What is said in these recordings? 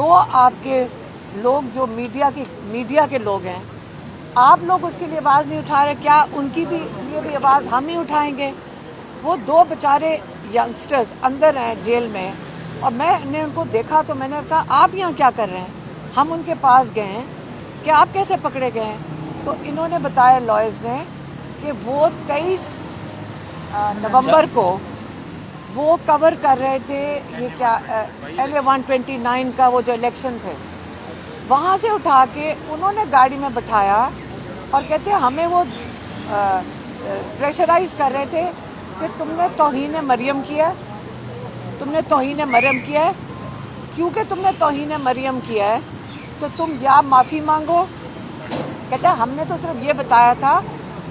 جو आपके लोग जो मीडिया के लोग हैं, आप लोग उसके लिए आवाज़ नहीं उठा रहे, क्या उनकी भी लिए भी आवाज़ हम ही उठाएंगे? वो दो बेचारे यंगस्टर्स अंदर हैं जेल में, और मैंने उनको देखा तो मैंने कहा आप यहाँ क्या कर रहे हैं? हम उनके पास गए हैं कि आप कैसे पकड़े गए हैं? तो इन्होंने बताया लॉयर्स ने कि वो 23 नवंबर को वो कवर कर रहे थे, ये क्या LA 129 का वो जो इलेक्शन थे, वहाँ से उठा के उन्होंने गाड़ी में बिठाया और कहते हमें वो प्रेशराइज कर रहे थे कि तुमने तौहीन मरियम किया, तुमने तौहीन मरियम किया है, क्योंकि तुमने तौहीन मरियम किया है तो तुम या माफ़ी मांगो। कहते हैं हमने तो सिर्फ ये बताया था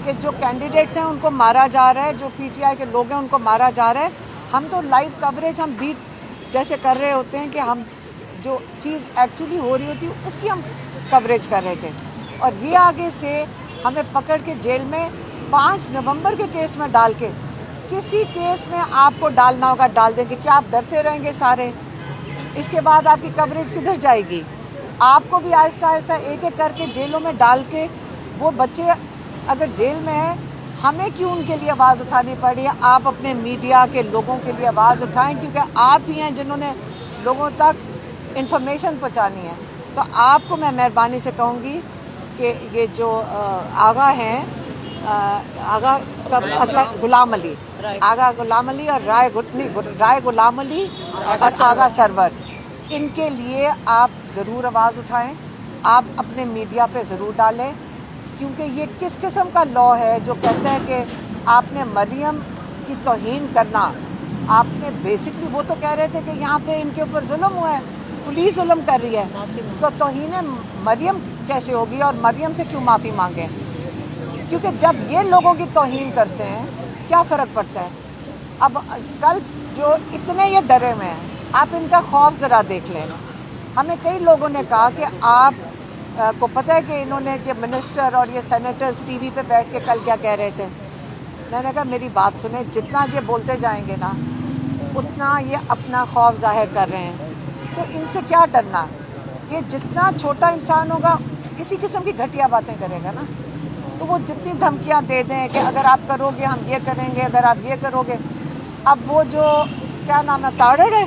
कि जो कैंडिडेट्स हैं उनको मारा जा रहा है, जो PTI के लोग हैं उनको मारा जा रहा है। हम तो लाइव कवरेज हम बीट जैसे कर रहे होते हैं कि हम जो चीज़ एक्चुअली हो रही होती है उसकी हम कवरेज कर रहे थे, और ये आगे से हमें पकड़ के जेल में 5 नवंबर के केस में डाल के, किसी केस में आपको डालना होगा डाल देंगे। क्या आप डरते रहेंगे सारे? इसके बाद आपकी कवरेज किधर जाएगी? आपको भी आहिस्ता आहिस्ता एक एक करके जेलों में डाल के, वो बच्चे अगर जेल में हैं, हमें क्यों उनके लिए आवाज़ उठानी पड़ी है? आप अपने मीडिया के लोगों के लिए आवाज़ उठाएं, क्योंकि आप ही हैं जिन्होंने लोगों तक इन्फॉर्मेशन पहुंचानी है। तो आपको मैं मेहरबानी से कहूँगी कि ये जो आगा हैं, आगा गुलाम अली, आगा गुलाम अली और राय गुलाम अली और आगा सरवर, इनके लिए आप ज़रूर आवाज़ उठाएं, आप अपने मीडिया पे ज़रूर डालें, क्योंकि ये किस किस्म का लॉ है जो कहता है कि आपने मरियम की तौहीन करना, आपने बेसिकली वो तो कह रहे थे कि यहाँ पे इनके ऊपर जुल्म हुआ है, पुलिस जुल्म कर रही है, तो तौहीन मरियम कैसे होगी और मरियम से क्यों माफ़ी मांगे? क्योंकि जब ये लोगों की तौहीन करते हैं क्या फ़र्क पड़ता है? अब कल जो इतने ये डरे हुए हैं, आप इनका खौफ ज़रा देख लेना। हमें कई लोगों ने कहा कि आप को पता है कि इन्होंने कि मिनिस्टर और ये सेनेटर्स टीवी पे बैठ के कल क्या कह रहे थे? मैंने कहा मेरी बात सुने, जितना ये बोलते जाएंगे ना उतना ये अपना खौफ जाहिर कर रहे हैं, तो इनसे क्या डरना? ये जितना छोटा इंसान होगा इसी किस्म की घटिया बातें करेगा ना, तो वो जितनी धमकियां दे दें कि अगर आप करोगे हम ये करेंगे, अगर आप ये करोगे। अब वो जो क्या नाम है, ताड़ड़ है,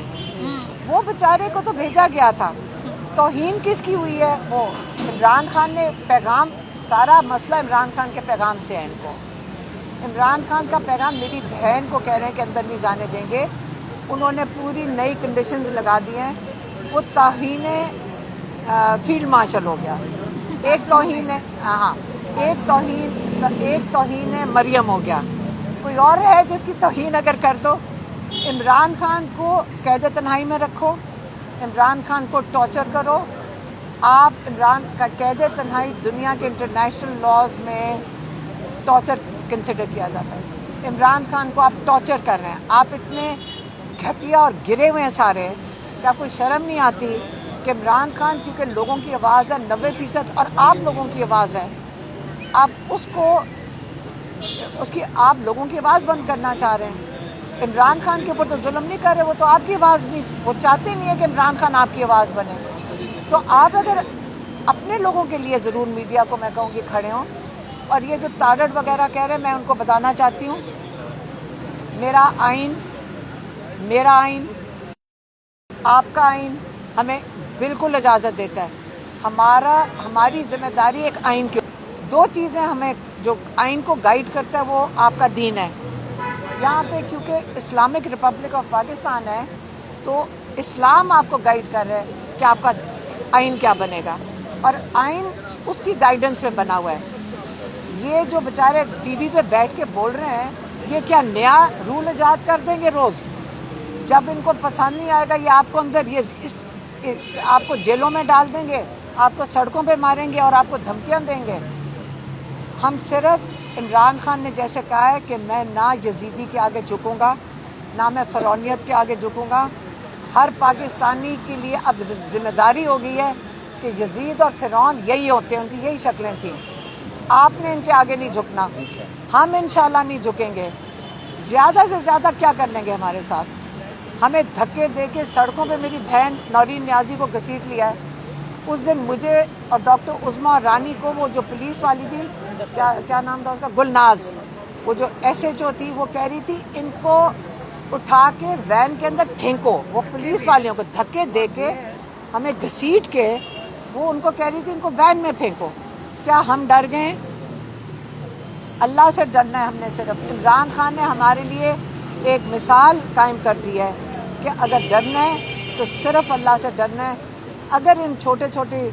वो बेचारे को तो भेजा गया था, तौहीन किसकी हुई है? वो इमरान खान ने पैगाम, सारा मसला इमरान खान के पैगाम से है। इनको इमरान खान का पैगाम, मेरी बहन को कह रहे हैं कि अंदर नहीं जाने देंगे, उन्होंने पूरी नई कंडीशंस लगा दी हैं। वो तौहीन फील्ड मार्शल हो गया, एक तौहीन, हाँ एक तौहीन मरियम हो गया, कोई और है जिसकी तौहीन अगर कर दो। इमरान खान को कैद तन्हाई में रखो, इमरान खान को टॉर्चर करो। आप इमरान का कैद तन्हाई दुनिया के इंटरनेशनल लॉज में टॉर्चर कंसिडर किया जाता है। इमरान खान को आप टॉर्चर कर रहे हैं, आप इतने घटिया और गिरे हुए हैं सारे, क्या कोई शर्म नहीं आती कि इमरान खान क्योंकि लोगों की आवाज़ है 90% और आप लोगों की आवाज़ है, आप उसकी आप लोगों की आवाज़ बंद करना चाह रहे हैं। इमरान खान के ऊपर तो जुल्म नहीं कर रहे, वो तो आपकी आवाज़ नहीं, वो चाहते नहीं है कि इमरान खान आपकी आवाज़ बने। तो आप अगर अपने लोगों के लिए ज़रूर मीडिया को मैं कहूँगी खड़े हों, और ये जो ताड़ड़ वगैरह कह रहे हैं, मैं उनको बताना चाहती हूँ, मेरा आइन आपका आइन हमें बिल्कुल इजाज़त देता है। हमारी जिम्मेदारी एक आइन की, दो चीज़ें हमें जो आइन को गाइड करता है वो आपका दीन है। यहाँ पे क्योंकि इस्लामिक रिपब्लिक ऑफ पाकिस्तान है, तो इस्लाम आपको गाइड कर रहा है कि आपका आइन क्या बनेगा, और आइन उसकी गाइडेंस में बना हुआ है। ये जो बेचारे टीवी पे बैठ के बोल रहे हैं, ये क्या नया रूल ईजाद कर देंगे रोज़? जब इनको पसंद नहीं आएगा ये आपको अंदर आपको जेलों में डाल देंगे, आपको सड़कों पे मारेंगे और आपको धमकियां देंगे। हम सिर्फ इमरान खान ने जैसे कहा है कि मैं ना यजीदी के आगे झुकूंगा, ना मैं फ़रौनियत के आगे झुकूंगा। हर पाकिस्तानी के लिए अब जिम्मेदारी हो गई है कि यजीद और फ़िरौन यही होते हैं, उनकी यही शक्लें थीं। आपने इनके आगे नहीं झुकना, हम इंशाल्लाह नहीं झुकेंगे। ज़्यादा से ज़्यादा क्या कर लेंगे हमारे साथ? ہمیں دھکے دے کے سڑکوں پہ میری بہن نورین نیازی کو گھسیٹ لیا ہے. اس دن مجھے اور ڈاکٹر عظمیٰ رانی کو, وہ جو پولیس والی تھی, کیا نام تھا اس کا, گلناز, وہ جو ایس ایچ او تھی, وہ کہہ رہی تھی ان کو اٹھا کے وین کے اندر پھینکو. وہ پولیس والیوں کو دھکے دے کے ہمیں گھسیٹ کے وہ ان کو کہہ رہی تھی ان کو وین میں پھینکو. کیا ہم ڈر گئے؟ اللہ سے ڈرنا ہے ہم نے. صرف عمران خان نے ہمارے لیے ایک مثال قائم کر دی ہے کہ اگر ڈرنا ہے تو صرف اللہ سے ڈرنا ہے. اگر ان چھوٹے چھوٹے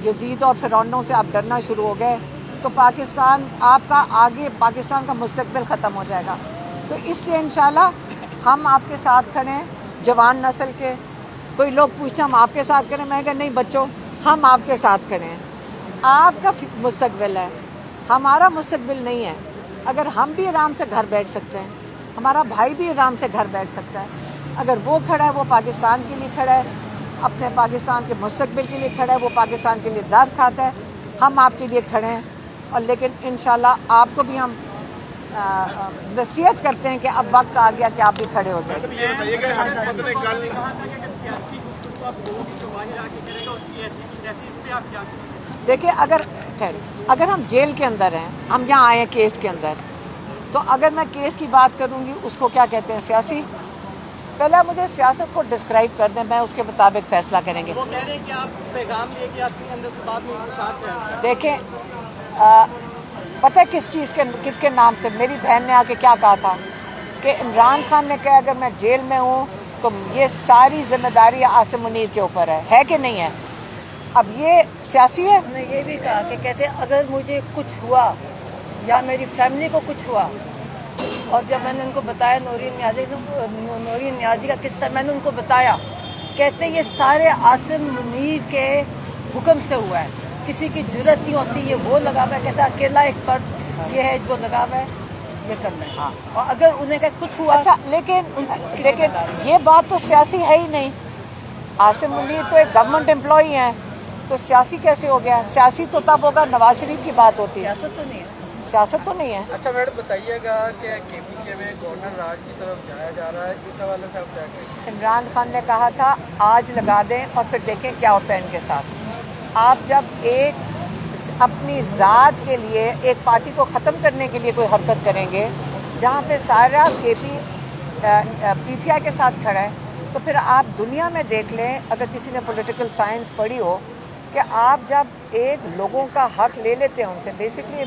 یزید اور فرعونوں سے آپ ڈرنا شروع ہو گئے تو پاکستان آپ کا آگے, پاکستان کا مستقبل ختم ہو جائے گا. تو اس لیے انشاءاللہ ہم آپ کے ساتھ کھڑے ہیں, جوان نسل کے. کوئی لوگ پوچھتے ہیں ہم آپ کے ساتھ کھڑے ہیں, میں کہا نہیں بچوں, ہم آپ کے ساتھ کھڑے ہیں. آپ کا مستقبل ہے, ہمارا مستقبل نہیں ہے. اگر ہم بھی آرام سے گھر بیٹھ سکتے ہیں, ہمارا بھائی بھی آرام سے گھر بیٹھ سکتا ہے. اگر وہ کھڑا ہے, وہ پاکستان کے لیے کھڑا ہے, اپنے پاکستان کے مستقبل کے لیے کھڑا ہے, وہ پاکستان کے لیے درد کھاتا ہے. ہم آپ کے لیے کھڑے ہیں. اور لیکن انشاءاللہ آپ کو بھی ہم نصیحت کرتے ہیں کہ اب وقت آ گیا کہ آپ بھی کھڑے ہو جائیں. دیکھیں, اگر ہم جیل کے اندر ہیں, ہم یہاں آئے ہیں کیس کے اندر, تو اگر میں کیس کی بات کروں گی اس کو کیا کہتے ہیں, سیاسی. پہلے مجھے سیاست کو ڈسکرائب کر دیں, میں اس کے مطابق فیصلہ کریں گے. وہ کہہ رہے ہیں کہ آپ پیغام لے کے اپنے اندر سے بات میں اشاعت ہیں. دیکھیں, پتہ ہے کس کے نام سے میری بہن نے آ کے کیا کہا تھا کہ عمران خان نے کہا اگر میں جیل میں ہوں تو یہ ساری ذمہ داری عاصم منیر کے اوپر ہے کہ نہیں ہے؟ اب یہ سیاسی ہے. نے یہ بھی کہا کہ کہتے اگر مجھے کچھ ہوا یا میری فیملی کو کچھ ہوا, اور جب میں نے ان کو بتایا نورین نیازی کا قصہ میں نے ان کو بتایا, کہتے یہ سارے عاصم منیر کے حکم سے ہوا ہے, کسی کی جرت نہیں ہوتی, یہ وہ لگا ہوا ہے, کہتا اکیلا ایک فرد یہ ہے جو لگا ہوا ہے یہ کرنا ہے. اور اگر انہیں کہ کچھ ہوا. اچھا, لیکن یہ بات تو سیاسی ہے ہی نہیں. عاصم منیر تو ایک گورنمنٹ امپلائی ہیں, تو سیاسی کیسے ہو گیا؟ سیاسی تو تب ہوگا نواز شریف کی بات ہوتی ہے, سیاست تو نہیں ہے. سیاست تو نہیں ہے. اچھا میڈم بتائیے گا کہ کے پی کے میں گورنر راج کی طرف جایا جا رہا ہے, اس حوالے سے آپ کیا کہیں؟ عمران خان نے کہا تھا آج لگا دیں اور پھر دیکھیں کیا ہوتا ہے ان کے ساتھ. آپ جب اپنی ذات کے لیے ایک پارٹی کو ختم کرنے کے لیے کوئی حرکت کریں گے جہاں پہ سارا کے پی ٹی آئی کے ساتھ کھڑا ہے, تو پھر آپ دنیا میں دیکھ لیں, اگر کسی نے پولیٹیکل سائنس پڑھی ہو, کہ آپ جب ایک لوگوں کا حق لے لیتے ہیں ان سے, بیسکلی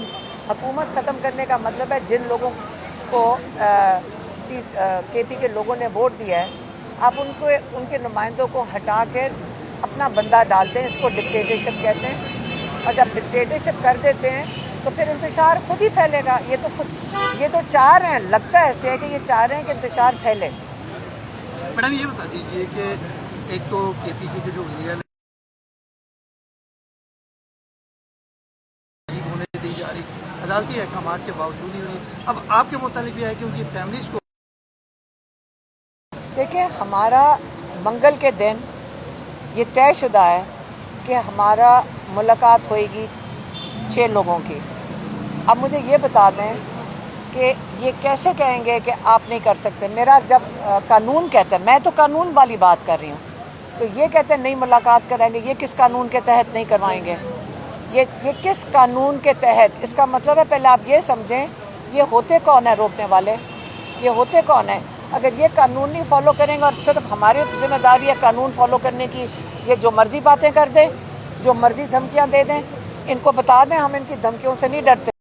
حکومت ختم کرنے کا مطلب ہے جن لوگوں کو کے پی کے لوگوں نے ووٹ دیا ہے, آپ ان کے نمائندوں کو ہٹا کر اپنا بندہ ڈالتے ہیں. اس کو ڈکٹیٹرشپ کہتے ہیں. اور جب ڈکٹیٹرشپ کر دیتے ہیں تو پھر انتشار خود ہی پھیلے گا. یہ تو چاہ رہے ہیں, لگتا ہے ایسے ہے کہ یہ چاہ رہے ہیں کہ انتشار پھیلے. میڈم یہ بتا دیجیے کہ ایک تو کے پی کے جو وزیر ہونے دی جا رہی عدالتی احکامات کے باوجود ہی ہوئی, اب آپ کے متعلق یہ ہے کہ ان کی فیملیز کو. دیکھیں, ہمارا منگل کے دن یہ طے شدہ ہے کہ ہمارا ملاقات ہوئے گی 6 لوگوں کی. اب مجھے یہ بتا دیں کہ یہ کیسے کہیں گے کہ آپ نہیں کر سکتے. میرا جب قانون کہتا ہے, میں تو قانون والی بات کر رہی ہوں, تو یہ کہتے ہیں نہیں ملاقات کریں گے, یہ کس قانون کے تحت نہیں کروائیں گے؟ یہ کس قانون کے تحت؟ اس کا مطلب ہے پہلے آپ یہ سمجھیں یہ ہوتے کون ہیں روکنے والے, یہ ہوتے کون ہیں؟ اگر یہ قانون نہیں فالو کریں گے اور صرف ہماری ذمہ داری ہے قانون فالو کرنے کی, یہ جو مرضی باتیں کر دیں, جو مرضی دھمکیاں دے دیں, ان کو بتا دیں ہم ان کی دھمکیوں سے نہیں ڈرتے.